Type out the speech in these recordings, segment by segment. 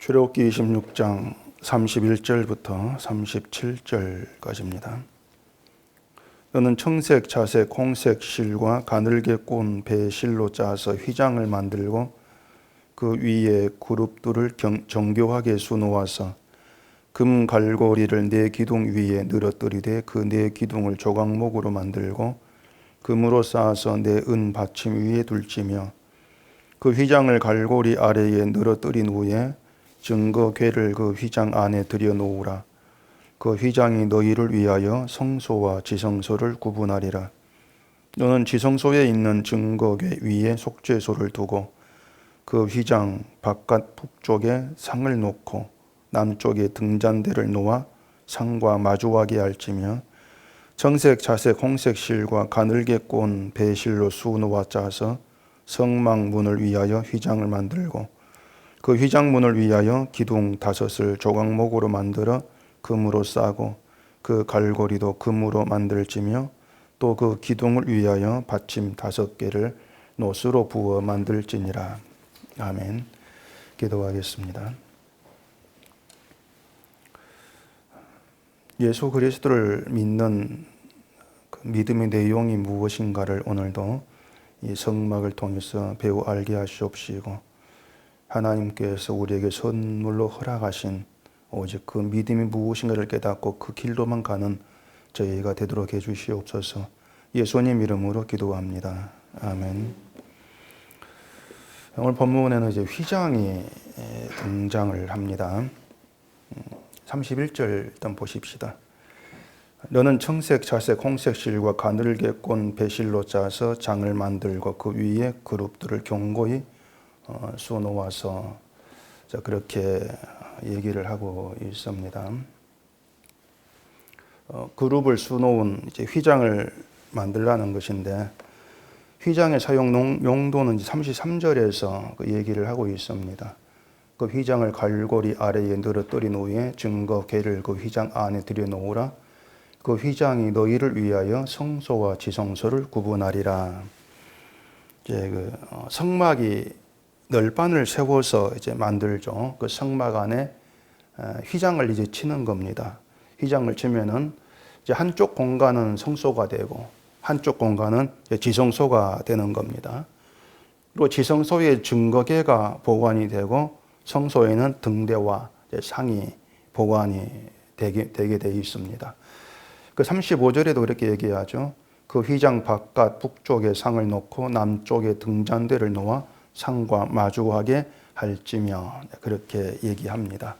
출애굽기 26장 31절부터 37절까지입니다. 너는 청색, 자색, 홍색 실과 가늘게 꼰 배 실로 짜서 휘장을 만들고 그 위에 그룹들을 정교하게 수놓아서 금 갈고리를 네 기둥 위에 늘어뜨리되 그 네 기둥을 조각목으로 만들고 금으로 쌓아서 네 은 받침 위에 둘지며 그 휘장을 갈고리 아래에 늘어뜨린 후에 증거궤를 그 휘장 안에 들여놓으라. 그 휘장이 너희를 위하여 성소와 지성소를 구분하리라. 너는 지성소에 있는 증거궤 위에 속죄소를 두고 그 휘장 바깥 북쪽에 상을 놓고 남쪽에 등잔대를 놓아 상과 마주하게 할지며 청색, 자색, 홍색 실과 가늘게 꼰 배실로 수놓아 짜서 성막문을 위하여 휘장을 만들고 그 휘장문을 위하여 기둥 5을 조각목으로 만들어 금으로 싸고 그 갈고리도 금으로 만들지며 또 그 기둥을 위하여 받침 5개를 노스로 부어 만들지니라. 아멘. 기도하겠습니다. 예수 그리스도를 믿는 그 믿음의 내용이 무엇인가를 오늘도 이 성막을 통해서 배워 알게 하시옵시고 하나님께서 우리에게 선물로 허락하신 오직 그 믿음이 무엇인가를 깨닫고 그 길로만 가는 저희가 되도록 해주시옵소서. 예수님 이름으로 기도합니다. 아멘. 오늘 본문에는 이제 휘장이 등장을 합니다. 31절 일단 보십시다. 너는 청색, 자색, 홍색 실과 가늘게 꼰 배실로 짜서 장을 만들고 그 위에 그룹들을 견고히 수놓아서 그렇게 얘기를 하고 있습니다. 그룹을 수놓은 이제 휘장을 만들라는 것인데 휘장의 사용 용도는 33절에서 그 얘기를 하고 있습니다. 그 휘장을 갈고리 아래에 늘어뜨린 후에 증거궤를 그 휘장 안에 들여놓으라. 그 휘장이 너희를 위하여 성소와 지성소를 구분하리라. 이제 그 성막이 널판을 세워서 이제 만들죠. 그 성막 안에 휘장을 이제 치는 겁니다. 휘장을 치면은 이제 한쪽 공간은 성소가 되고 한쪽 공간은 지성소가 되는 겁니다. 그리고 지성소에 증거궤가 보관이 되고 성소에는 등대와 상이 보관이 되게 되어 있습니다. 그 35절에도 그렇게 얘기하죠. 그 휘장 바깥 북쪽에 상을 놓고 남쪽에 등잔대를 놓아 상과 마주하게 할지며 그렇게 얘기합니다.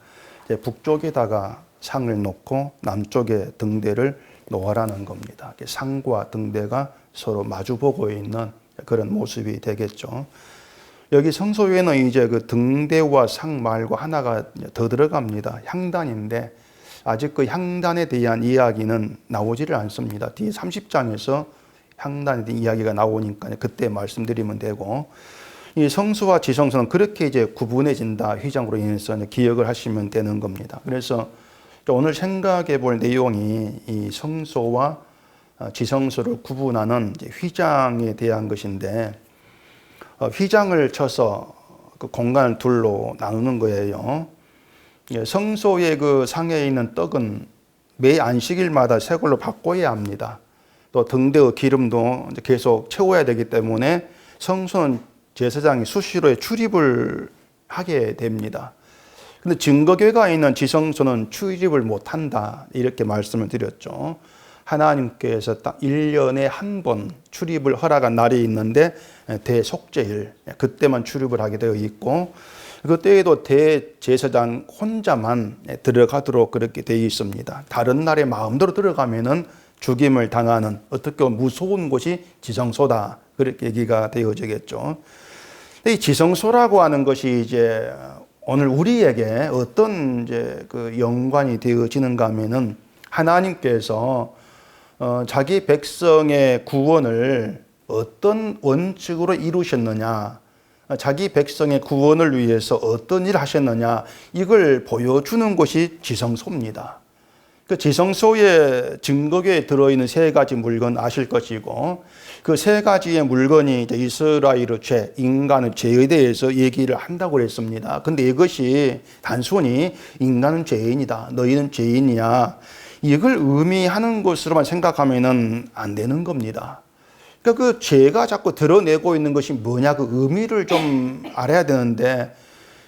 북쪽에다가 상을 놓고 남쪽에 등대를 놓아라는 겁니다. 상과 등대가 서로 마주보고 있는 그런 모습이 되겠죠. 여기 성소에는 이제 그 등대와 상 말고 하나가 더 들어갑니다. 향단인데 아직 그 향단에 대한 이야기는 나오지를 않습니다. 뒤에 30장에서 향단에 대한 이야기가 나오니까 그때 말씀드리면 되고 이 성소와 지성소는 그렇게 이제 구분해진다. 휘장으로 인해서 기억을 하시면 되는 겁니다. 그래서 오늘 생각해 볼 내용이 이 성소와 지성소를 구분하는 휘장에 대한 것인데 휘장을 쳐서 그 공간을 둘로 나누는 거예요. 성소의 그 상에 있는 떡은 매 안식일마다 새 걸로 바꿔야 합니다. 또 등대의 기름도 계속 채워야 되기 때문에 성소는 제사장이 수시로 출입을 하게 됩니다. 근데 증거궤가 있는 지성소는 출입을 못한다 이렇게 말씀을 드렸죠. 하나님께서 딱 1년에 한 번 출입을 허락한 날이 있는데 대속죄일 그때만 출입을 하게 되어 있고 그때에도 대제사장 혼자만 들어가도록 그렇게 되어 있습니다. 다른 날에 마음대로 들어가면은 죽임을 당하는 어떻게 보면 무서운 곳이 지성소다 그렇게 얘기가 되어지겠죠. 이 지성소라고 하는 것이 이제 오늘 우리에게 어떤 이제 그 연관이 되어지는가 하면은 하나님께서 자기 백성의 구원을 어떤 원칙으로 이루셨느냐, 자기 백성의 구원을 위해서 어떤 일을 하셨느냐, 이걸 보여주는 것이 지성소입니다. 그 지성소의 증거계에 들어있는 세 가지 물건 아실 것이고, 그 세 가지의 물건이 이제 이스라엘의 죄, 인간의 죄에 대해서 얘기를 한다고 그랬습니다. 근데 이것이 단순히 인간은 죄인이다, 너희는 죄인이야, 이걸 의미하는 것으로만 생각하면은 안 되는 겁니다. 그러니까 그 죄가 자꾸 드러내고 있는 것이 뭐냐, 그 의미를 좀 알아야 되는데,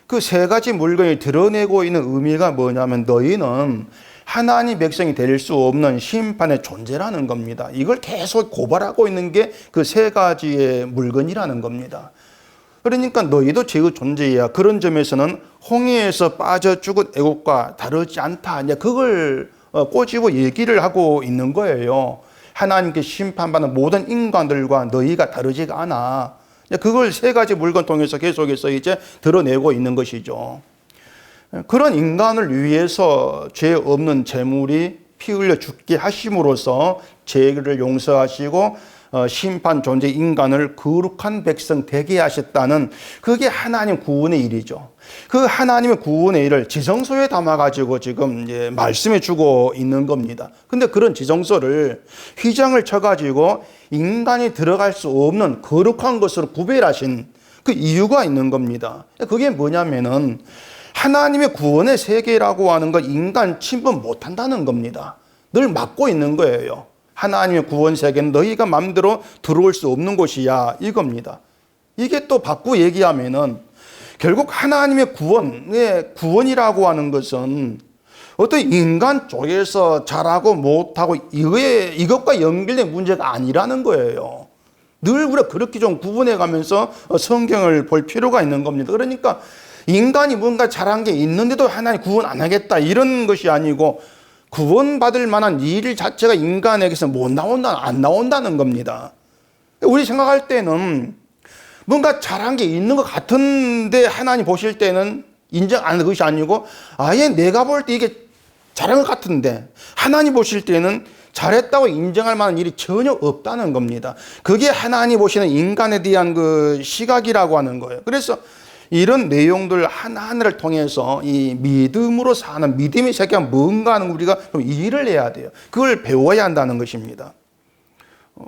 그 세 가지 물건이 드러내고 있는 의미가 뭐냐면 너희는 하나님 백성이 될 수 없는 심판의 존재라는 겁니다. 이걸 계속 고발하고 있는 게 그 세 가지의 물건이라는 겁니다. 그러니까 너희도 죄의 존재야. 그런 점에서는 홍해에서 빠져 죽은 애국과 다르지 않다. 이제 그걸 꼬집어 얘기를 하고 있는 거예요. 하나님께 심판받는 모든 인간들과 너희가 다르지가 않아. 그걸 세 가지 물건 통해서 계속해서 이제 드러내고 있는 것이죠. 그런 인간을 위해서 죄 없는 제물이 피 흘려 죽게 하심으로써 죄를 용서하시고 심판 존재 인간을 거룩한 백성 되게 하셨다는, 그게 하나님 구원의 일이죠. 그 하나님의 구원의 일을 지성소에 담아가지고 지금 이제 말씀해 주고 있는 겁니다. 근데 그런 지성소를 휘장을 쳐가지고 인간이 들어갈 수 없는 거룩한 것으로 구별하신 그 이유가 있는 겁니다. 그게 뭐냐면은 하나님의 구원의 세계라고 하는 건 인간 침범 못한다는 겁니다. 늘 막고 있는 거예요. 하나님의 구원 세계는 너희가 마음대로 들어올 수 없는 곳이야, 이겁니다. 이게 또 바꾸어 얘기하면은 결국 하나님의 구원이라고 하는 것은 어떤 인간 쪽에서 잘하고 못하고 이것과 연결된 문제가 아니라는 거예요. 늘 우리가 그렇게 좀 구분해 가면서 성경을 볼 필요가 있는 겁니다. 그러니까 인간이 뭔가 잘한 게 있는데도 하나님 구원 안 하겠다, 이런 것이 아니고 구원받을 만한 일 자체가 인간에게서 안 나온다는 겁니다. 우리 생각할 때는 뭔가 잘한 게 있는 것 같은데 하나님 보실 때는 인정 안 하는 것이 아니고, 아예 내가 볼 때 이게 잘한 것 같은데 하나님 보실 때는 잘했다고 인정할 만한 일이 전혀 없다는 겁니다. 그게 하나님 보시는 인간에 대한 그 시각이라고 하는 거예요. 그래서 이런 내용들 하나하나를 통해서 이 믿음으로 사는 믿음의 세계가 뭔가 하는 우리가 좀 이해를 해야 돼요. 그걸 배워야 한다는 것입니다.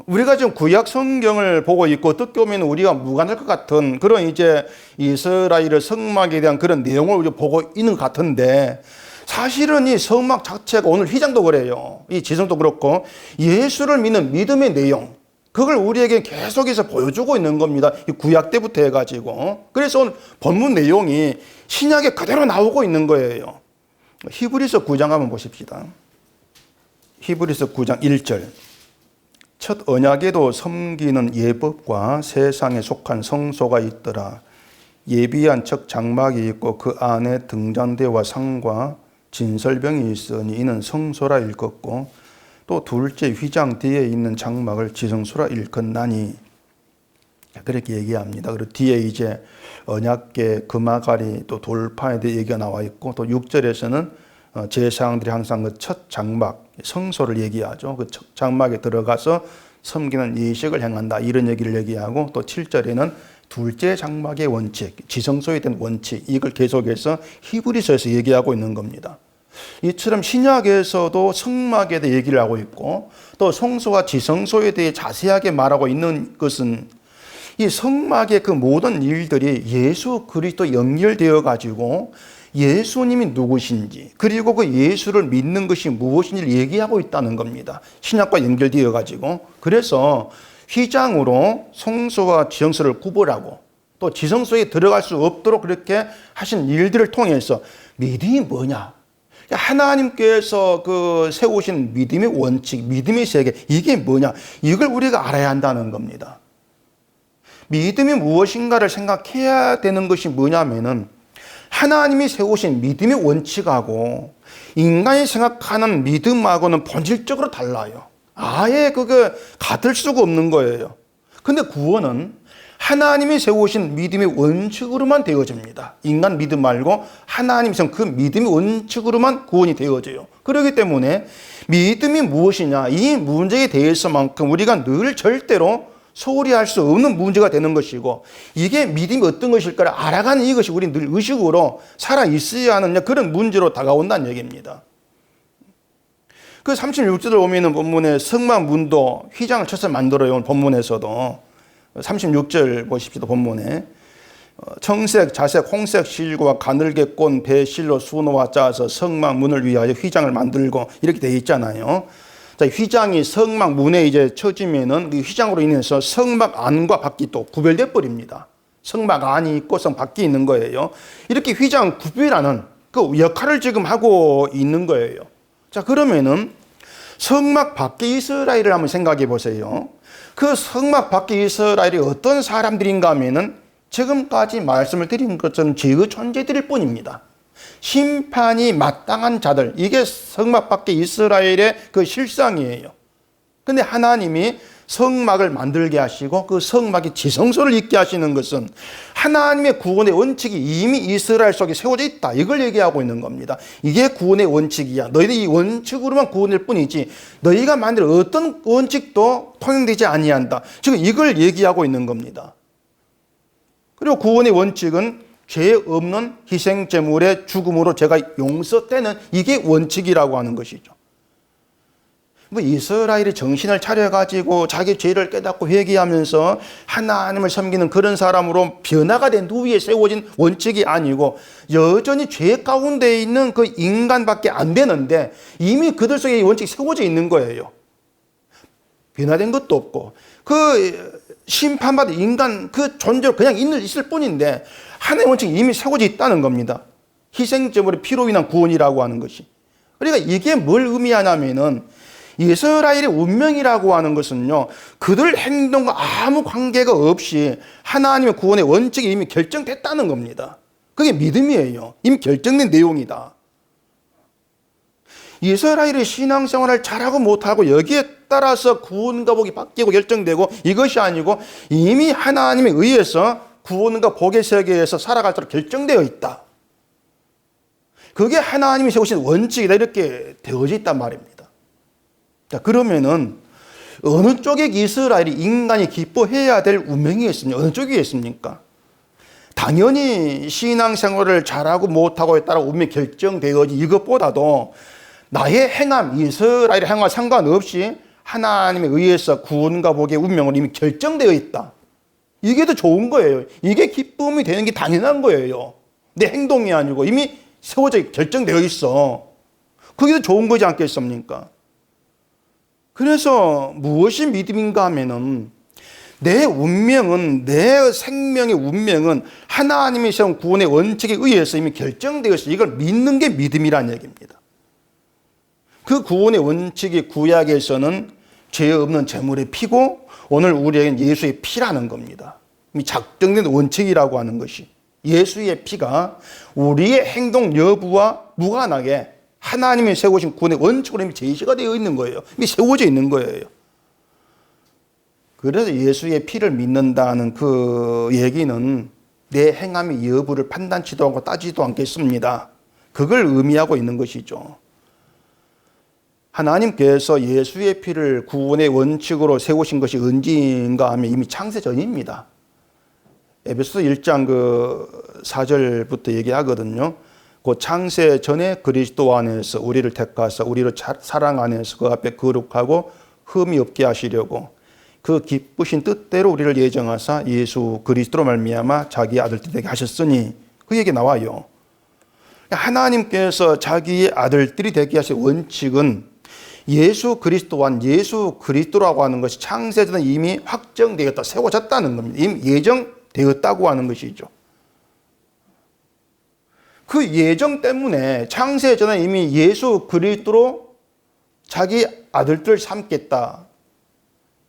우리가 지금 구약 성경을 보고 있고 어떻게 보면 우리가 무관할 것 같은 그런 이제 이스라엘의 성막에 대한 그런 내용을 우리가 보고 있는 것 같은데, 사실은 이 성막 자체가 오늘 휘장도 그래요. 이 지성도 그렇고 예수를 믿는 믿음의 내용, 그걸 우리에게 계속해서 보여주고 있는 겁니다. 이 구약 때부터 해가지고. 그래서 오늘 본문 내용이 신약에 그대로 나오고 있는 거예요. 히브리서 9장 한번 보십시다. 히브리서 9장 1절. 첫 언약에도 섬기는 예법과 세상에 속한 성소가 있더라. 예비한 첫 장막이 있고 그 안에 등잔대와 상과 진설병이 있으니 이는 성소라 일컫고, 또 둘째 휘장 뒤에 있는 장막을 지성소라 일컫나니, 그렇게 얘기합니다. 그리고 뒤에 이제 언약궤, 금아가리, 또 돌판에 대해 얘기가 나와 있고, 또 6절에서는 제사장들이 항상 그 첫 장막, 성소를 얘기하죠. 그 첫 장막에 들어가서 섬기는 예식을 행한다, 이런 얘기를 얘기하고, 또 7절에는 둘째 장막의 원칙, 지성소에 대한 원칙, 이걸 계속해서 히브리서에서 얘기하고 있는 겁니다. 이처럼 신약에서도 성막에 대해 얘기를 하고 있고, 또 성소와 지성소에 대해 자세하게 말하고 있는 것은 이 성막의 그 모든 일들이 예수 그리스도 연결되어 가지고 예수님이 누구신지, 그리고 그 예수를 믿는 것이 무엇인지를 얘기하고 있다는 겁니다. 신약과 연결되어 가지고. 그래서 휘장으로 성소와 지성소를 구분하고, 또 지성소에 들어갈 수 없도록 그렇게 하신 일들을 통해서 믿음이 뭐냐, 하나님께서 그 세우신 믿음의 원칙, 믿음의 세계, 이게 뭐냐, 이걸 우리가 알아야 한다는 겁니다. 믿음이 무엇인가를 생각해야 되는 것이 뭐냐면은, 하나님이 세우신 믿음의 원칙하고 인간이 생각하는 믿음하고는 본질적으로 달라요. 아예 그게 같을 수가 없는 거예요. 근데 구원은 하나님이 세우신 믿음의 원칙으로만 되어집니다. 인간 믿음 말고 하나님이 세운 그 믿음의 원칙으로만 구원이 되어져요. 그렇기 때문에 믿음이 무엇이냐, 이 문제에 대해서만큼 우리가 늘 절대로 소홀히 할 수 없는 문제가 되는 것이고, 이게 믿음이 어떤 것일까를 알아가는 이것이 우리 늘 의식으로 살아 있어야 하는 그런 문제로 다가온다는 얘기입니다. 그 36절을 보면은 본문에 성막문도 휘장을 쳐서 만들어요. 본문에서도 36절 보십시오. 본문에 청색, 자색, 홍색 실과 가늘게 꼰 배실로 수놓아 짜서 성막문을 위하여 휘장을 만들고 이렇게 되어 있잖아요. 자, 휘장이 성막문에 이제 쳐지면은 이 휘장으로 인해서 성막 안과 밖이 또 구별돼 버립니다. 성막 안이 있고 성막 밖이 있는 거예요. 이렇게 휘장 구별하는 그 역할을 지금 하고 있는 거예요. 자, 그러면은 성막 밖의 이스라엘을 한번 생각해 보세요. 그 성막 밖의 이스라엘이 어떤 사람들인가 하면은 지금까지 말씀을 드린 것처럼 죄의 존재들일 뿐입니다. 심판이 마땅한 자들, 이게 성막 밖의 이스라엘의 그 실상이에요. 근데 하나님이 성막을 만들게 하시고 그 성막이 지성소를 있게 하시는 것은 하나님의 구원의 원칙이 이미 이스라엘 속에 세워져 있다, 이걸 얘기하고 있는 겁니다. 이게 구원의 원칙이야. 너희들이 이 원칙으로만 구원될 뿐이지 너희가 만들 어떤 원칙도 통용되지 아니한다. 지금 이걸 얘기하고 있는 겁니다. 그리고 구원의 원칙은 죄 없는 희생제물의 죽음으로 죄가 용서되는, 이게 원칙이라고 하는 것이죠. 뭐 이스라엘이 정신을 차려가지고 자기 죄를 깨닫고 회개하면서 하나님을 섬기는 그런 사람으로 변화가 된 후에 세워진 원칙이 아니고 여전히 죄 가운데 있는 그 인간밖에 안 되는데 이미 그들 속에 이 원칙이 세워져 있는 거예요. 변화된 것도 없고 그 심판받은 인간 그 존재로 그냥 있을 뿐인데 하나님의 원칙이 이미 세워져 있다는 겁니다. 희생제물의 피로 인한 구원이라고 하는 것이. 그러니까 이게 뭘 의미하냐면은 이스라엘의 운명이라고 하는 것은요, 그들 행동과 아무 관계가 없이 하나님의 구원의 원칙이 이미 결정됐다는 겁니다. 그게 믿음이에요. 이미 결정된 내용이다. 이스라엘의 신앙생활을 잘하고 못하고 여기에 따라서 구원과 복이 바뀌고 결정되고 이것이 아니고 이미 하나님에 의해서 구원과 복의 세계에서 살아갈수록 결정되어 있다. 그게 하나님이 세우신 원칙이다, 이렇게 되어져 있단 말입니다. 자, 그러면은 어느 쪽에 이스라엘이 인간이 기뻐해야 될 운명이 있습니까? 어느 쪽에 있습니까? 당연히 신앙생활을 잘하고 못하고에 따라 운명이 결정되어지, 이것보다도 나의 행함, 이스라엘의 행함과 상관없이 하나님에 의해서 구원과 복의 운명은 이미 결정되어 있다. 이게 더 좋은 거예요. 이게 기쁨이 되는 게 당연한 거예요. 내 행동이 아니고 이미 세워져 결정되어 있어. 그게 더 좋은 거지 않겠습니까? 그래서 무엇이 믿음인가 하면은 내 운명은, 내 생명의 운명은 하나님이 세운 구원의 원칙에 의해서 이미 결정되어 있어. 이걸 믿는 게 믿음이라는 얘기입니다. 그 구원의 원칙이 구약에서는 죄 없는 제물의 피고 오늘 우리에게는 예수의 피라는 겁니다. 이미 작정된 원칙이라고 하는 것이, 예수의 피가 우리의 행동 여부와 무관하게 하나님이 세우신 구원의 원칙으로 이미 제시가 되어 있는 거예요. 이미 세워져 있는 거예요. 그래서 예수의 피를 믿는다는 그 얘기는 내 행함의 여부를 판단치도 않고 따지도 않겠습니다. 그걸 의미하고 있는 것이죠. 하나님께서 예수의 피를 구원의 원칙으로 세우신 것이 언제인가 하면 이미 창세 전입니다. 에베소서 1장 그 4절부터 얘기하거든요. 그 창세 전에 그리스도 안에서 우리를 택하사 우리를 사랑 안에서 그 앞에 거룩하고 흠이 없게 하시려고 그 기쁘신 뜻대로 우리를 예정하사 예수 그리스도로 말미암아 자기 아들들이 되게 하셨으니, 그 얘기 나와요. 하나님께서 자기의 아들들이 되게 하신 원칙은 예수 그리스도와 예수 그리스도라고 하는 것이 창세전에 이미 확정되었다, 세워졌다는 겁니다. 이미 예정되었다고 하는 것이죠. 그 예정 때문에 창세전에 이미 예수 그리스도로 자기 아들들 삼겠다,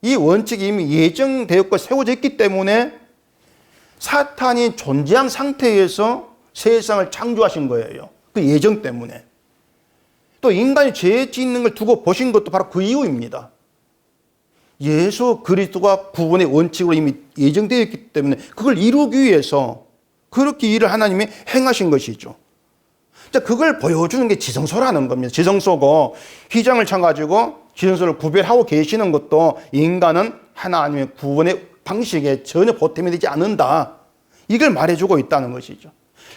이 원칙이 이미 예정되었고 세워져 있기 때문에 사탄이 존재한 상태에서 세상을 창조하신 거예요. 그 예정 때문에. 또 인간이 죄 짓는 걸 두고 보신 것도 바로 그 이유입니다. 예수 그리스도가 구원의 원칙으로 이미 예정되어 있기 때문에 그걸 이루기 위해서 그렇게 일을 하나님이 행하신 것이죠. 자, 그걸 보여주는 게 지성소라는 겁니다. 지성소고 휘장을 쳐가지고 지성소를 구별하고 계시는 것도 인간은 하나님의 구원의 방식에 전혀 보탬이 되지 않는다, 이걸 말해주고 있다는 것이죠.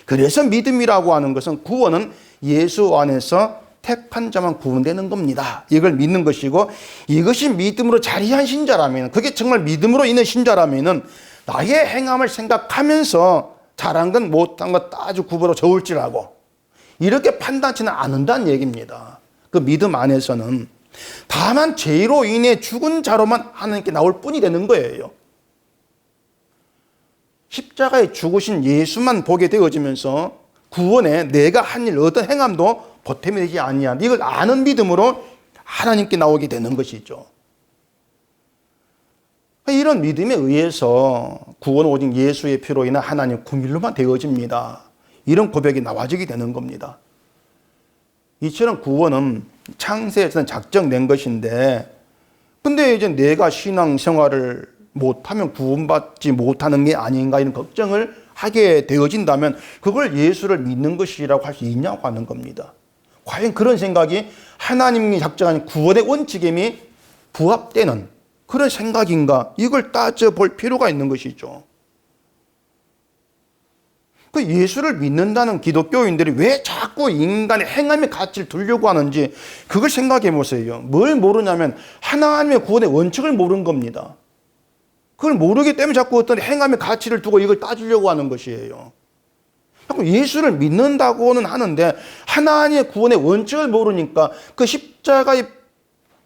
그래서 믿음이라고 하는 것은 구원은 예수 안에서 택한 자만 구원되는 겁니다. 이걸 믿는 것이고, 이것이 믿음으로 자리한 신자라면, 그게 정말 믿음으로 있는 신자라면은 나의 행함을 생각하면서 잘한 건 못한 것 아주 구별로 저울질하고 이렇게 판단치는 않는다는 얘기입니다. 그 믿음 안에서는 다만 죄로 인해 죽은 자로만 하나님께 나올 뿐이 되는 거예요. 십자가에 죽으신 예수만 보게 되어지면서 구원에 내가 한 일 어떤 행함도 보탬이 되지 아니한, 이걸 아는 믿음으로 하나님께 나오게 되는 것이죠. 이런 믿음에 의해서 구원은 오직 예수의 피로 인한 하나님 긍휼로만 되어집니다. 이런 고백이 나와지게 되는 겁니다. 이처럼 구원은 창세에서는 작정된 것인데, 근데 이제 내가 신앙생활을 못하면 구원받지 못하는 게 아닌가 이런 걱정을 하게 되어진다면 그걸 예수를 믿는 것이라고 할 수 있냐고 하는 겁니다. 과연 그런 생각이 하나님이 작정한 구원의 원칙에 부합되는 그런 생각인가, 이걸 따져볼 필요가 있는 것이죠. 그 예수를 믿는다는 기독교인들이 왜 자꾸 인간의 행함의 가치를 두려고 하는지 그걸 생각해 보세요. 뭘 모르냐면 하나님의 구원의 원칙을 모르는 겁니다. 그걸 모르기 때문에 자꾸 어떤 행함의 가치를 두고 이걸 따지려고 하는 것이에요. 자꾸 예수를 믿는다고는 하는데 하나님의 구원의 원칙을 모르니까 그 십자가에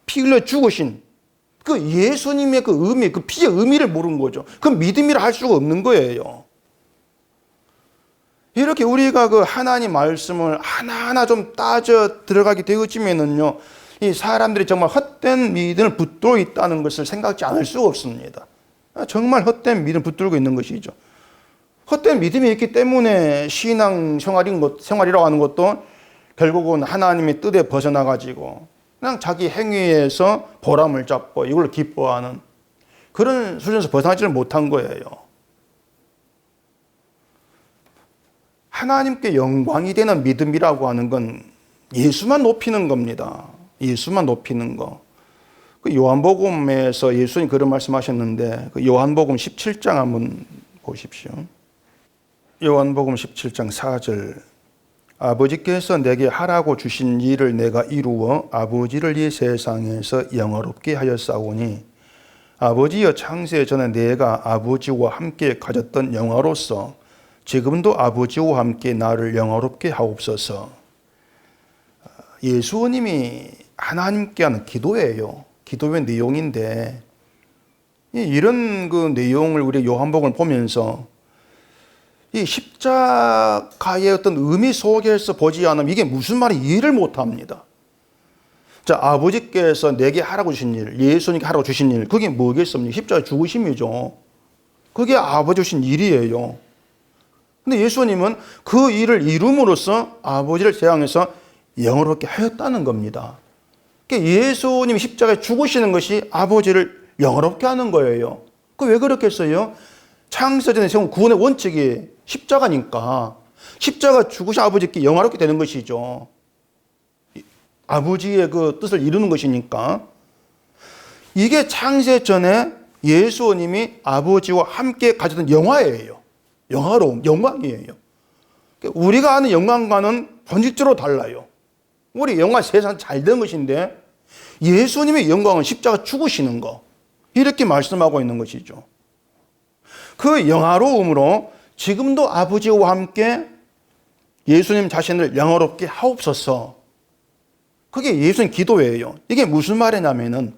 피 흘려 죽으신 그 예수님의 그 의미, 그 피의 의미를 모르는 거죠. 그 믿음이라 할 수가 없는 거예요. 이렇게 우리가 그 하나님 말씀을 하나하나 좀 따져 들어가게 되어지면은요, 이 사람들이 정말 헛된 믿음을 붙들고 있다는 것을 생각지 않을 수가 없습니다. 정말 헛된 믿음을 붙들고 있는 것이죠. 헛된 믿음이 있기 때문에 신앙 생활이라고 하는 것도 결국은 하나님의 뜻에 벗어나가지고 그냥 자기 행위에서 보람을 잡고 이걸로 기뻐하는 그런 수준에서 벗어나지를 못한 거예요. 하나님께 영광이 되는 믿음이라고 하는 건 예수만 높이는 겁니다. 예수만 높이는 거. 그 요한복음에서 예수님 그런 말씀하셨는데 그 요한복음 17장 한번 보십시오. 요한복음 17장 4절. 아버지께서 내게 하라고 주신 일을 내가 이루어 아버지를 이 세상에서 영화롭게 하였사오니 아버지여 창세 전에 내가 아버지와 함께 가졌던 영화로서 지금도 아버지와 함께 나를 영화롭게 하옵소서. 예수님이 하나님께 하는 기도예요. 기도의 내용인데 이런 그 내용을 우리 요한복음을 보면서 이 십자가의 어떤 의미 속에서 보지 않으면 이게 무슨 말인지 이해를 못합니다. 자, 아버지께서 내게 하라고 주신 일, 예수님께 하라고 주신 일, 그게 뭐겠습니까? 십자가 죽으심이죠. 그게 아버지 주신 일이에요. 근데 예수님은 그 일을 이룸으로써 아버지를 세상에서 영화롭게 하였다는 겁니다. 그러니까 예수님이 십자가에 죽으시는 것이 아버지를 영화롭게 하는 거예요. 그 왜 그렇겠어요? 창세전에 세운 구원의 원칙이 십자가니까 십자가 죽으신 아버지께 영화롭게 되는 것이죠. 아버지의 그 뜻을 이루는 것이니까. 이게 창세전에 예수님이 아버지와 함께 가졌던 영화예요. 영화로움, 영광이에요. 우리가 아는 영광과는 본질적으로 달라요. 우리 영광 세상 잘 된 것인데 예수님의 영광은 십자가 죽으시는 거, 이렇게 말씀하고 있는 것이죠. 그 영화로움으로 지금도 아버지와 함께 예수님 자신을 영화롭게 하옵소서. 그게 예수님 기도예요. 이게 무슨 말이냐면은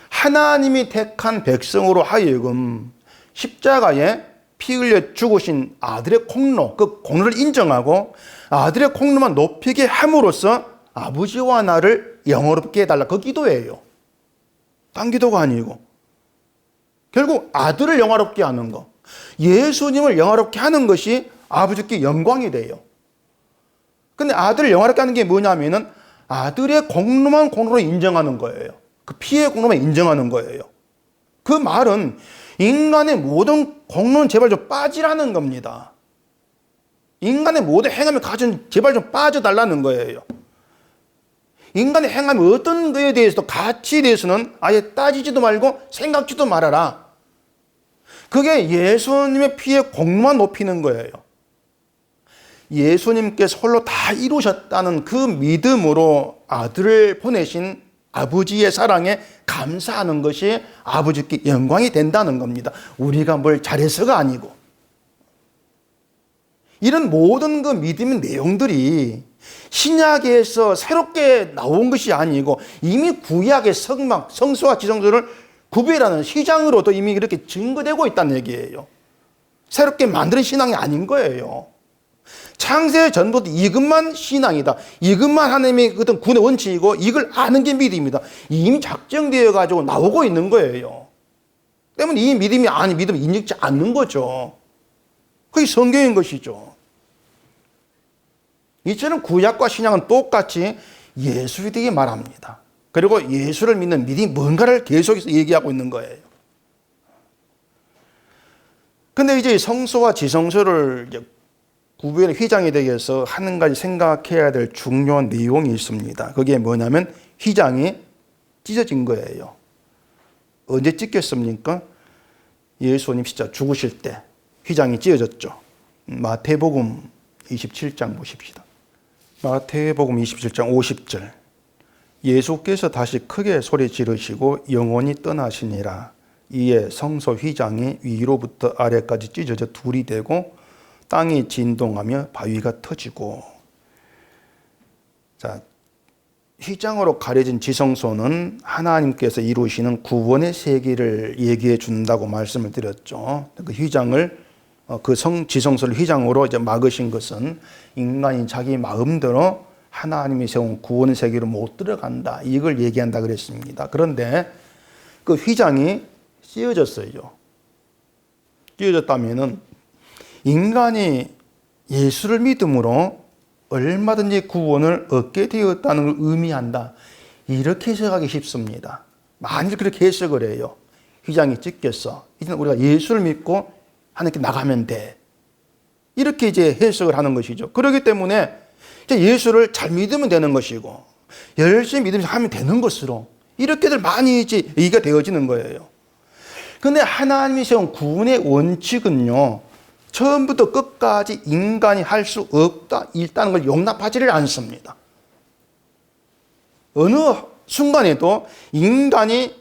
하나님이 택한 백성으로 하여금 십자가에 피 흘려 죽으신 아들의 공로, 그 공로를 인정하고 아들의 공로만 높이게 함으로써 아버지와 나를 영화롭게 해달라. 그 기도예요. 딴 기도가 아니고. 결국 아들을 영화롭게 하는 거, 예수님을 영화롭게 하는 것이 아버지께 영광이 돼요. 근데 아들을 영화롭게 하는 게 뭐냐면은 아들의 공로만 공로로 인정하는 거예요. 그 피의 공로만 인정하는 거예요. 그 말은 인간의 모든 공로는 제발 좀 빠지라는 겁니다. 인간의 모든 행함에 가진 제발 좀 빠져달라는 거예요. 인간의 행함이 어떤 거에 대해서도 가치에 대해서는 아예 따지지도 말고 생각지도 말아라. 그게 예수님의 피의 공로만 높이는 거예요. 예수님께서 홀로 다 이루셨다는 그 믿음으로 아들을 보내신 아버지의 사랑에 감사하는 것이 아버지께 영광이 된다는 겁니다. 우리가 뭘 잘해서가 아니고. 이런 모든 그 믿음의 내용들이 신약에서 새롭게 나온 것이 아니고 이미 구약의 성소와 지성소를 구별하는 시장으로도 이미 이렇게 증거되고 있다는 얘기예요. 새롭게 만드는 신앙이 아닌 거예요. 창세 전부터 이것만 신앙이다. 이것만 하나님의 어떤 구원의 원칙이고 이걸 아는 게 믿음이다. 이미 작정되어 가지고 나오고 있는 거예요. 때문에 이 믿음이 아닌 믿음을 인정지 않는 거죠. 그게 성경인 것이죠. 이처럼 구약과 신약은 똑같이 예수에 대해 말합니다. 그리고 예수를 믿는 믿음이 뭔가를 계속해서 얘기하고 있는 거예요. 근데 이제 성소와 지성소를 이제 구별의 휘장에 대해서 한 가지 생각해야 될 중요한 내용이 있습니다. 그게 뭐냐면 휘장이 찢어진 거예요. 언제 찢겼습니까? 예수님 진짜 죽으실 때 휘장이 찢어졌죠. 마태복음 27장 보십시다. 마태복음 27장 50절. 예수께서 다시 크게 소리 지르시고 영원히 떠나시니라. 이에 성소 휘장이 위로부터 아래까지 찢어져 둘이 되고 땅이 진동하며 바위가 터지고. 자, 휘장으로 가려진 지성소는 하나님께서 이루시는 구원의 세계를 얘기해 준다고 말씀을 드렸죠. 그 휘장을 지성소를 휘장으로 이제 막으신 것은 인간이 자기 마음대로 하나님이 세운 구원의 세계로 못 들어간다. 이걸 얘기한다 그랬습니다. 그런데 그 휘장이 찢어졌어요. 찢어졌다면은 인간이 예수를 믿음으로 얼마든지 구원을 얻게 되었다는 걸 의미한다. 이렇게 해석하기 쉽습니다. 만일 그렇게 해석을 해요. 휘장이 찢겼어. 이제는 우리가 예수를 믿고 하나님께 나가면 돼. 이렇게 이제 해석을 하는 것이죠. 그렇기 때문에 이제 예수를 잘 믿으면 되는 것이고 열심히 믿으면서 하면 되는 것으로 이렇게들 많이 이제 얘기가 되어지는 거예요. 그런데 하나님이 세운 구원의 원칙은요, 처음부터 끝까지 인간이 할 수 없다, 있다는 걸 용납하지를 않습니다. 어느 순간에도 인간이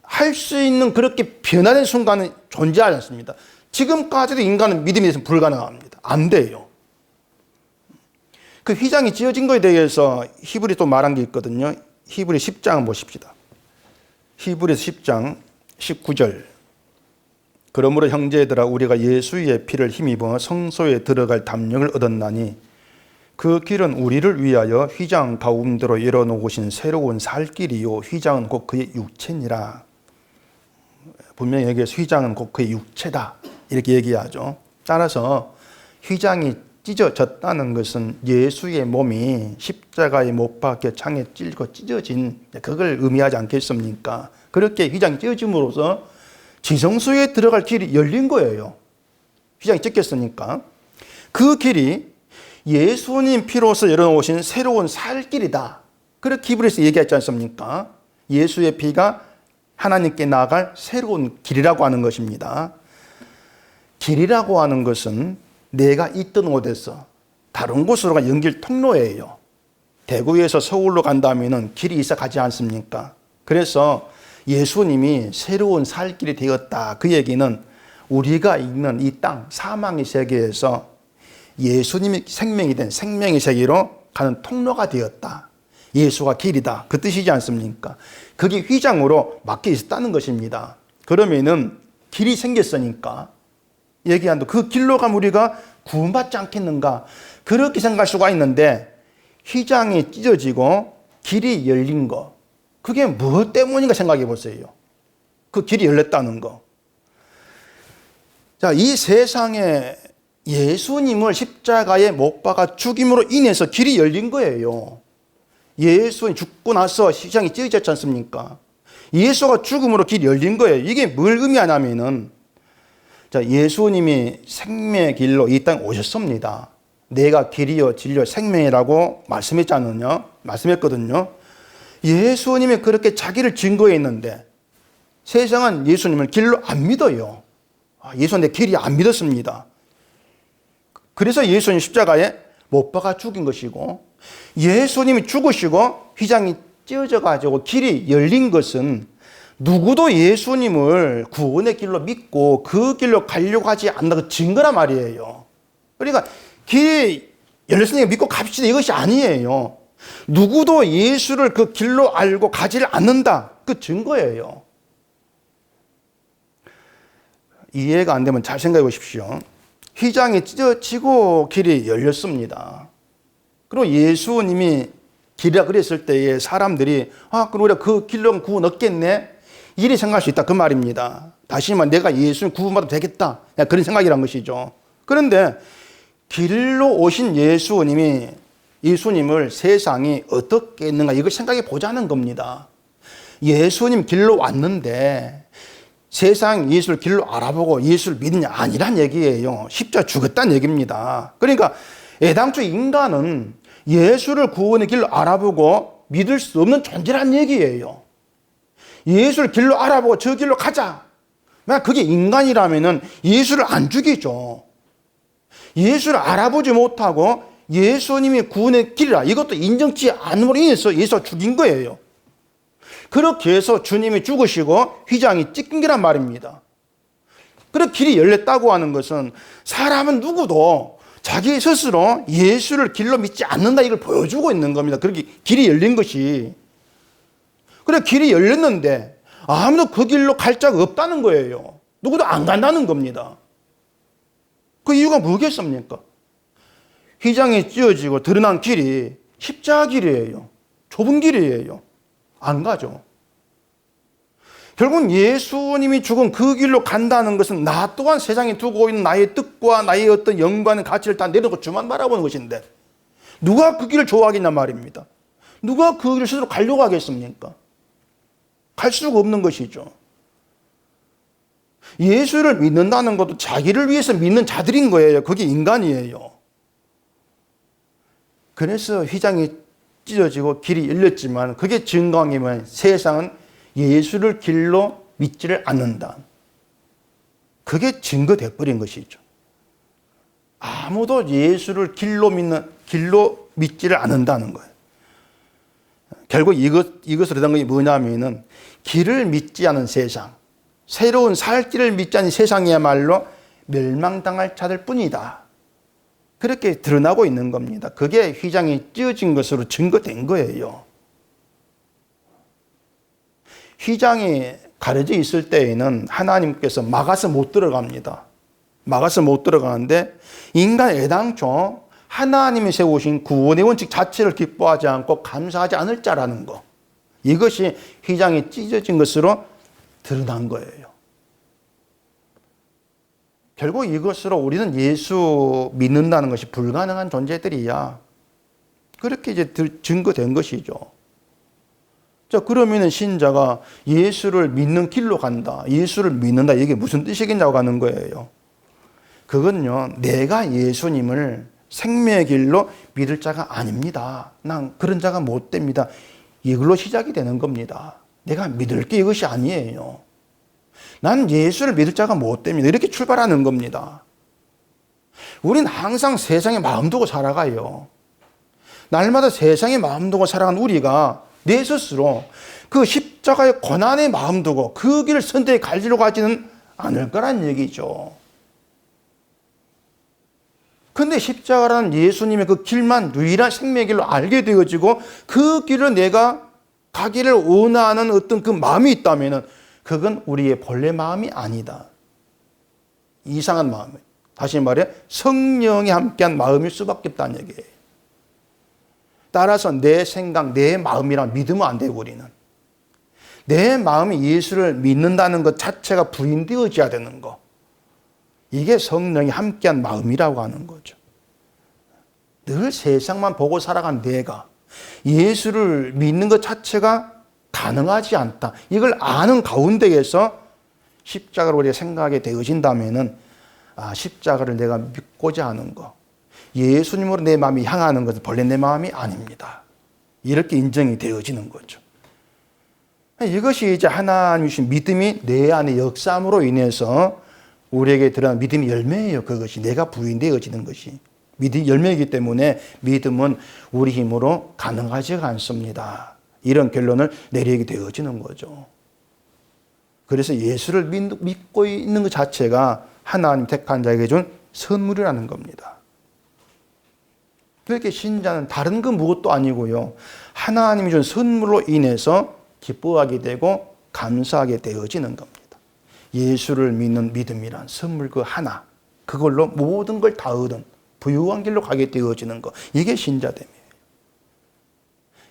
할 수 있는 그렇게 변화된 순간은 존재하지 않습니다. 지금까지도 인간은 믿음에 대해서 불가능합니다. 안 돼요. 그 휘장이 찢어진 것에 대해서 히브리 또 말한 게 있거든요. 히브리 10장 보십시다. 히브리서 10장 19절. 그러므로 형제들아 우리가 예수의 피를 힘입어 성소에 들어갈 담력을 얻었나니 그 길은 우리를 위하여 휘장 가운데로 열어놓으신 새로운 살 길이요 휘장은 곧 그의 육체니라. 분명히 여기에서 휘장은 곧 그의 육체다 이렇게 얘기하죠. 따라서 휘장이 찢어졌다는 것은 예수의 몸이 십자가에 못 박혀 창에 찔고 찢어진 그걸 의미하지 않겠습니까? 그렇게 휘장이 찢어짐으로써 지성소에 들어갈 길이 열린 거예요. 휘장이 찢겼으니까. 그 길이 예수님 피로서 열어놓으신 새로운 살 길이다. 그렇게 히브리서 얘기했지 않습니까? 예수의 피가 하나님께 나아갈 새로운 길이라고 하는 것입니다. 길이라고 하는 것은 내가 있던 곳에서 다른 곳으로 간 연결 통로예요. 대구에서 서울로 간다면 길이 있어 가지 않습니까? 그래서 예수님이 새로운 살 길이 되었다. 그 얘기는 우리가 있는 이 땅, 사망의 세계에서 예수님이 생명이 된 생명의 세계로 가는 통로가 되었다. 예수가 길이다. 그 뜻이지 않습니까? 그게 휘장으로 막혀 있었다는 것입니다. 그러면은 길이 생겼으니까 얘기한다. 그 길로 가면 우리가 구원받지 않겠는가? 그렇게 생각할 수가 있는데 휘장이 찢어지고 길이 열린 거. 그게 무엇 때문인가 생각해 보세요. 그 길이 열렸다는 거. 자, 이 세상에 예수님을 십자가에 못 박아 죽임으로 인해서 길이 열린 거예요. 예수님 죽고 나서 휘장이 찢어졌지 않습니까? 예수가 죽음으로 길이 열린 거예요. 이게 뭘 의미하냐면은 자, 예수님이 생명의 길로 이 땅에 오셨습니다. 내가 길이요 진리요 생명이라고 말씀했거든요. 예수님이 그렇게 자기를 증거했는데 세상은 예수님을 길로 안 믿어요. 예수님 내 길이 안 믿었습니다. 그래서 예수님 십자가에 못 박아 죽인 것이고, 예수님이 죽으시고 휘장이 찢어져 가지고 길이 열린 것은 누구도 예수님을 구원의 길로 믿고 그 길로 가려고 하지 않는다고 증거란 말이에요. 그러니까 길이 열렸으니까 믿고 갑시다, 이것이 아니에요. 누구도 예수를 그 길로 알고 가지를 않는다, 그 증거예요. 이해가 안 되면 잘 생각해 보십시오. 휘장이 찢어지고 길이 열렸습니다. 그리고 예수님이 길이라 그랬을 때에 사람들이 그럼 우리가 그 길로 구원 얻겠네, 이리 생각할 수 있다, 그 말입니다. 다시 말하면 내가 예수님 구원받아도 되겠다, 그런 생각이란 것이죠. 그런데 길로 오신 예수님을 세상이 어떻게 했는가, 이걸 생각해 보자는 겁니다. 예수님 길로 왔는데 세상 예수를 길로 알아보고 예수를 믿느냐, 아니란 얘기예요. 십자가 죽었다는 얘기입니다. 그러니까 애당초 인간은 예수를 구원의 길로 알아보고 믿을 수 없는 존재란 얘기예요. 예수를 길로 알아보고 저 길로 가자, 만약 그게 인간이라면 예수를 안 죽이죠. 예수를 알아보지 못하고 예수님이 구원의 길이라 이것도 인정치 않음으로 인해서 예수가 죽인 거예요. 그렇게 해서 주님이 죽으시고 휘장이 찢긴 거란 말입니다. 그렇게 길이 열렸다고 하는 것은 사람은 누구도 자기 스스로 예수를 길로 믿지 않는다, 이걸 보여주고 있는 겁니다. 그렇게 길이 열린 것이. 그래, 길이 열렸는데 아무도 그 길로 갈 자가 없다는 거예요. 누구도 안 간다는 겁니다. 그 이유가 뭐겠습니까? 휘장이 찢어지고 드러난 길이 십자가 길이에요. 좁은 길이에요. 안 가죠. 결국은 예수님이 죽은 그 길로 간다는 것은 나 또한 세상에 두고 있는 나의 뜻과 나의 어떤 영광의 가치를 다 내려놓고 주만 바라보는 것인데, 누가 그 길을 좋아하겠냐 말입니다. 누가 그 길을 스스로 가려고 하겠습니까? 갈 수가 없는 것이죠. 예수를 믿는다는 것도 자기를 위해서 믿는 자들인 거예요. 그게 인간이에요. 그래서 휘장이 찢어지고 길이 열렸지만 그게 증거하면 세상은 예수를 길로 믿지를 않는다. 그게 증거돼 버린 것이죠. 아무도 예수를 길로 믿지를 않는다는 거예요. 결국 이것을 얻은 것이 뭐냐면은 길을 믿지 않은 세상, 새로운 살 길을 믿지 않은 세상이야말로 멸망당할 자들 뿐이다. 그렇게 드러나고 있는 겁니다. 그게 휘장이 찢어진 것으로 증거된 거예요. 휘장이 가려져 있을 때에는 하나님께서 막아서 못 들어갑니다. 막아서 못 들어가는데 인간 애당초 하나님이 세우신 구원의 원칙 자체를 기뻐하지 않고 감사하지 않을 자라는 것, 이것이 휘장이 찢어진 것으로 드러난 거예요. 결국 이것으로 우리는 예수 믿는다는 것이 불가능한 존재들이야, 그렇게 이제 증거된 것이죠. 자, 그러면 신자가 예수를 믿는 길로 간다, 예수를 믿는다, 이게 무슨 뜻이겠냐고 하는 거예요. 그건요, 내가 예수님을 생명의 길로 믿을 자가 아닙니다, 난 그런 자가 못 됩니다, 이걸로 시작이 되는 겁니다. 내가 믿을 게 이것이 아니에요. 난 예수를 믿을 자가 못 됩니다, 이렇게 출발하는 겁니다. 우린 항상 세상에 마음 두고 살아가요. 날마다 세상에 마음 두고 살아가는 우리가 내 스스로 그 십자가의 고난에 마음 두고 그 길을 선택해 가지려고 하지는 않을 거란 얘기죠. 그런데 십자가라는 예수님의 그 길만 유일한 생명의 길로 알게 되어지고 그 길을 내가 가기를 원하는 어떤 그 마음이 있다면 그건 우리의 본래 마음이 아니다, 이상한 마음이에요. 다시 말해 성령이 함께한 마음일 수밖에 없다는 얘기예요. 따라서 내 생각, 내 마음이랑 믿으면 안 돼요. 우리는 내 마음이 예수를 믿는다는 것 자체가 부인되어져야 되는 거, 이게 성령이 함께한 마음이라고 하는 거죠. 늘 세상만 보고 살아간 내가 예수를 믿는 것 자체가 가능하지 않다, 이걸 아는 가운데에서 십자가를 우리가 생각하게 되어진다면은 십자가를 내가 믿고자 하는 거, 예수님으로 내 마음이 향하는 것은 본래 내 마음이 아닙니다, 이렇게 인정이 되어지는 거죠. 이것이 이제 하나님 주신 믿음이 내 안에 역사함으로 인해서 우리에게 드러난 믿음의 열매예요. 그것이 내가 부인되어지는 것이 열매이기 때문에 믿음은 우리 힘으로 가능하지가 않습니다. 이런 결론을 내리게 되어지는 거죠. 그래서 예수를 믿고 있는 것 자체가 하나님 택한 자에게 준 선물이라는 겁니다. 그렇게 신자는 다른 건 무엇도 아니고요. 하나님이 준 선물로 인해서 기뻐하게 되고 감사하게 되어지는 겁니다. 예수를 믿는 믿음이란 선물 그 하나, 그걸로 모든 걸 다 얻은 부유한 길로 가게 되어지는 것. 이게 신자됨이에요.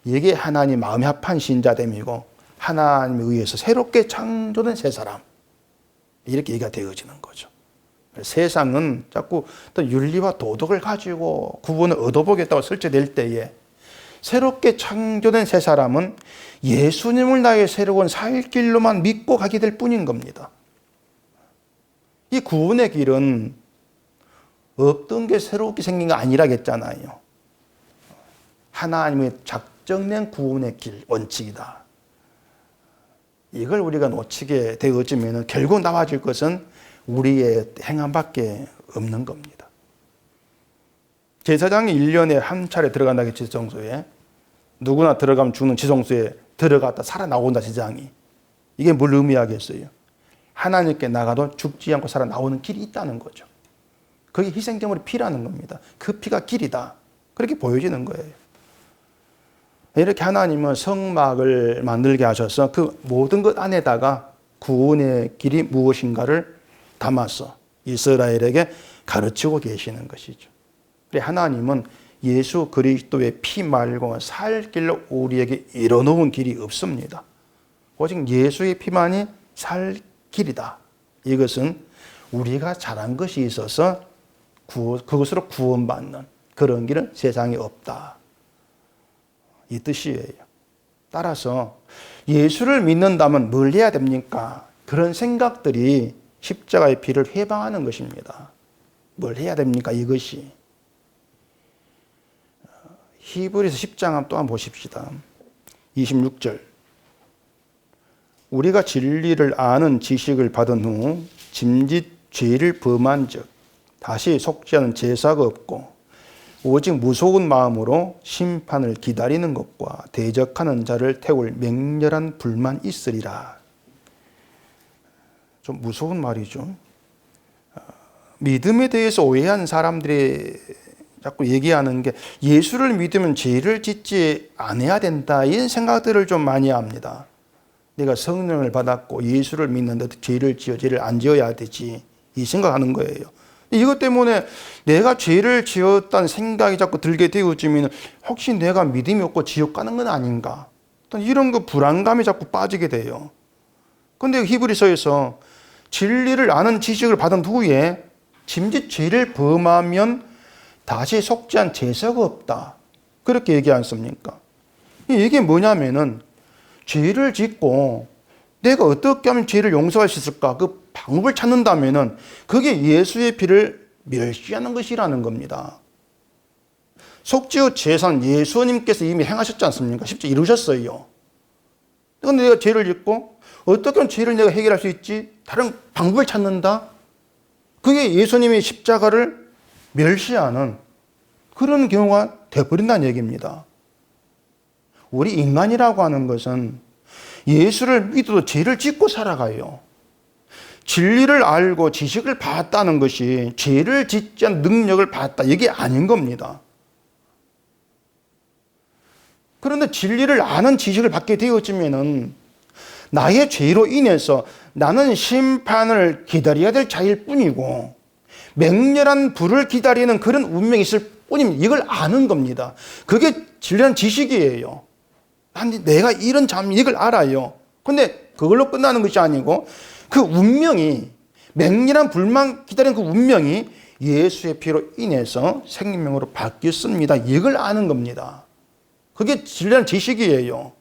이게 하나님 마음에 합한 신자됨이고 하나님에 의해서 새롭게 창조된 새 사람. 이렇게 얘기가 되어지는 거죠. 세상은 자꾸 또 윤리와 도덕을 가지고 구원을 얻어보겠다고 설치될 때에 새롭게 창조된 새 사람은 예수님을 나의 새로운 살 길로만 믿고 가게 될 뿐인 겁니다. 이 구원의 길은 없던 게 새롭게 생긴 게 아니라겠잖아요. 하나님의 작정된 구원의 길, 원칙이다. 이걸 우리가 놓치게 되어지면 결국 나와질 것은 우리의 행함밖에 없는 겁니다. 제사장이 1년에 한 차례 들어간다고 지성소에, 누구나 들어가면 죽는 지성소에 들어갔다 살아나온다 제사장이. 이게 뭘 의미하겠어요? 하나님께 나가도 죽지 않고 살아나오는 길이 있다는 거죠. 그게 희생제물의 피라는 겁니다. 그 피가 길이다. 그렇게 보여지는 거예요. 이렇게 하나님은 성막을 만들게 하셔서 그 모든 것 안에다가 구원의 길이 무엇인가를 담아서 이스라엘에게 가르치고 계시는 것이죠. 하나님은 예수 그리스도의 피 말고 살 길로 우리에게 이뤄놓은 길이 없습니다. 오직 예수의 피만이 살 길이다. 이것은 우리가 잘한 것이 있어서 그것으로 구원받는 그런 길은 세상에 없다. 이 뜻이에요. 따라서 예수를 믿는다면 뭘 해야 됩니까? 그런 생각들이 십자가의 피를 회방하는 것입니다. 뭘 해야 됩니까? 이것이. 히브리서 10장 또한 보십시다. 26절. 우리가 진리를 아는 지식을 받은 후 짐짓 죄를 범한 즉 다시 속지 않은 제사가 없고 오직 무서운 마음으로 심판을 기다리는 것과 대적하는 자를 태울 맹렬한 불만 있으리라. 좀 무서운 말이죠. 믿음에 대해서 오해한 사람들이 자꾸 얘기하는 게 예수를 믿으면 죄를 짓지 않아야 된다, 이런 생각들을 좀 많이 합니다. 내가 성령을 받았고 예수를 믿는데 죄를 지어 죄를 안 지어야 되지, 이 생각하는 거예요. 이것 때문에 내가 죄를 지었다는 생각이 자꾸 들게 되어지면 혹시 내가 믿음이 없고 지옥 가는 건 아닌가, 이런 거 불안감이 자꾸 빠지게 돼요. 그런데 히브리서에서 진리를 아는 지식을 받은 후에 짐짓 죄를 범하면 다시 속지 않은 제사가 없다, 그렇게 얘기하지 않습니까? 이게 뭐냐면은 죄를 짓고 내가 어떻게 하면 죄를 용서할 수 있을까, 그 방법을 찾는다면은 그게 예수의 피를 멸시하는 것이라는 겁니다. 속죄의 제사는 예수님께서 이미 행하셨지 않습니까? 십자가 이루셨어요. 그런데 내가 죄를 짓고 어떻게 하면 죄를 내가 해결할 수 있지? 다른 방법을 찾는다? 그게 예수님의 십자가를 멸시하는 그런 경우가 되어버린다는 얘기입니다. 우리 인간이라고 하는 것은 예수를 믿어도 죄를 짓고 살아가요. 진리를 알고 지식을 받았다는 것이 죄를 짓지 않는 능력을 받았다, 이게 아닌 겁니다. 그런데 진리를 아는 지식을 받게 되어지면은 나의 죄로 인해서 나는 심판을 기다려야 될 자일 뿐이고 맹렬한 불을 기다리는 그런 운명이 있을 뿐입니다. 이걸 아는 겁니다. 그게 진리한 지식이에요. 내가 이런 잠, 이걸 알아요. 근데 그걸로 끝나는 것이 아니고 그 운명이, 맹렬한 불만 기다리는 그 운명이 예수의 피로 인해서 생명으로 바뀌었습니다. 이걸 아는 겁니다. 그게 진리한 지식이에요.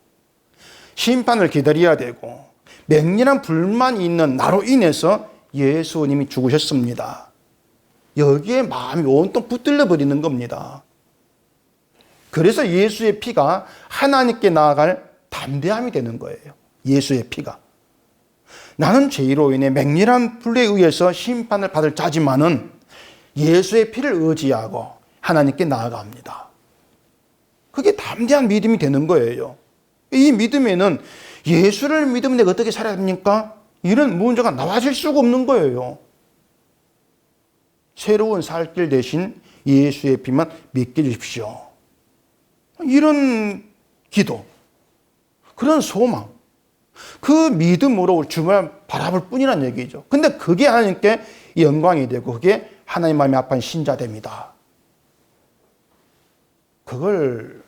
심판을 기다려야 되고 맹렬한 불만이 있는 나로 인해서 예수님이 죽으셨습니다. 여기에 마음이 온통 붙들려 버리는 겁니다. 그래서 예수의 피가 하나님께 나아갈 담대함이 되는 거예요. 예수의 피가. 나는 죄로 인해 맹렬한 불에 의해서 심판을 받을 자지만은 예수의 피를 의지하고 하나님께 나아갑니다. 그게 담대한 믿음이 되는 거예요. 이 믿음에는 예수를 믿으면 내가 어떻게 살아야 됩니까? 이런 문제가 나와질 수가 없는 거예요. 새로운 살 길 대신 예수의 피만 믿게 해주십시오. 이런 기도, 그런 소망, 그 믿음으로 주님을 바라볼 뿐이란 얘기죠. 근데 그게 하나님께 영광이 되고 그게 하나님 마음이 아파한 신자됩니다. 그걸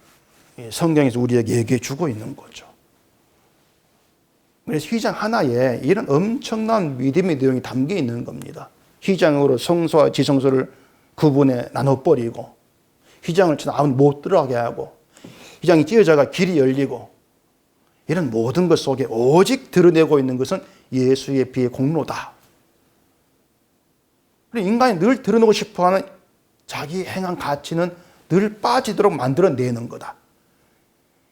성경에서 우리에게 얘기해 주고 있는 거죠. 그래서 휘장 하나에 이런 엄청난 믿음의 내용이 담겨 있는 겁니다. 휘장으로 성소와 지성소를 구분해 나눠버리고 휘장을 아무도 못 들어가게 하고 휘장이 찢어져가 길이 열리고 이런 모든 것 속에 오직 드러내고 있는 것은 예수의 피의 공로다. 인간이 늘 드러내고 싶어하는 자기 행한 가치는 늘 빠지도록 만들어내는 거다.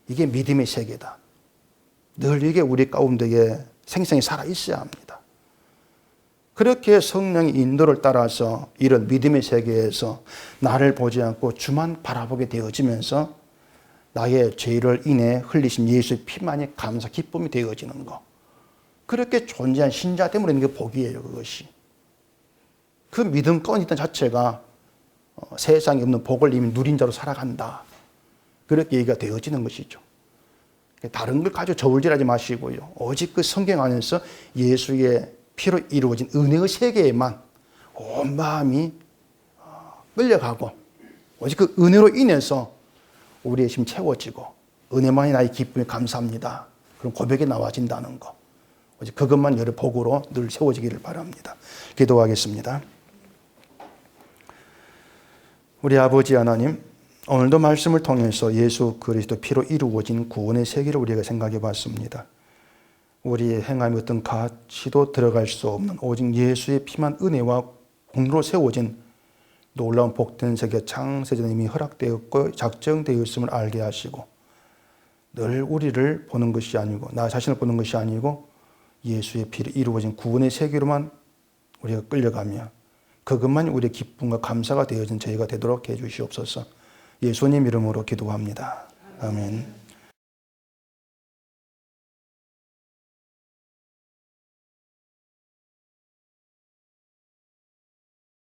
이게 믿음의 세계다. 늘 이게 우리 가운데에 생생히 살아있어야 합니다. 그렇게 성령의 인도를 따라서 이런 믿음의 세계에서 나를 보지 않고 주만 바라보게 되어지면서 나의 죄를 인해 흘리신 예수의 피만이 감사, 기쁨이 되어지는 것. 그렇게 존재한 신자됨으로 있는 게 복이에요, 그것이. 그 믿음 가운데 있던 자체가 세상에 없는 복을 이미 누린 자로 살아간다. 그렇게 얘기가 되어지는 것이죠. 다른 걸 가지고 저울질하지 마시고요. 오직 그 성경 안에서 예수의 피로 이루어진 은혜의 세계에만 온 마음이 끌려가고 오직 그 은혜로 인해서 우리의 힘 채워지고 은혜만이 나의 기쁨이 감사합니다. 그런 고백이 나와진다는 거. 오직 그것만 여러 복으로 늘 세워지기를 바랍니다. 기도하겠습니다. 우리 아버지 하나님, 오늘도 말씀을 통해서 예수 그리스도 피로 이루어진 구원의 세계를 우리가 생각해 봤습니다. 우리의 행함의 어떤 가치도 들어갈 수 없는 오직 예수의 피만 은혜와 공로로 세워진 놀라운 복된 세계 창세전에 이미 허락되었고 작정되었음을 알게 하시고 늘 우리를 보는 것이 아니고 나 자신을 보는 것이 아니고 예수의 피로 이루어진 구원의 세계로만 우리가 끌려가며 그것만이 우리의 기쁨과 감사가 되어진 저희가 되도록 해 주시옵소서. 예수님 이름으로 기도합니다. 아멘.